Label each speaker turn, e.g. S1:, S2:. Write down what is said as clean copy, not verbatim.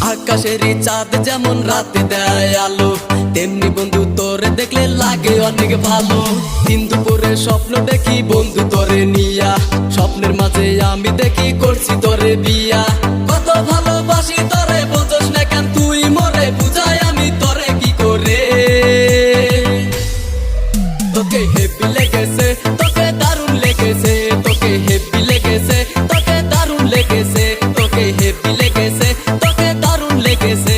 S1: আকাশেরই চাঁদ যেমন রাতে দেয় আলো, তেমনি বন্ধু তোরে দেখলে লাগে অনেক ভালো। দিন দুপুরে স্বপ্ন দেখি বন্ধু তোরে নিয়া, স্বপ্নের মাঝে আমি দেখি করছি তোরে বিয়া। কত ভালোবাসি তোরে বোঝস না কেন তুই মরে, বুঝাই আমি তোরে কি করে। তোকে হেভি লেগেছে, তোকে দারুণ লেগেছে, তোকে হেভি লেগেছে, তোকে দারুণ লেগেছে, তোকে হেভি লেগেছে, তোকে দারুণ লেগেছে।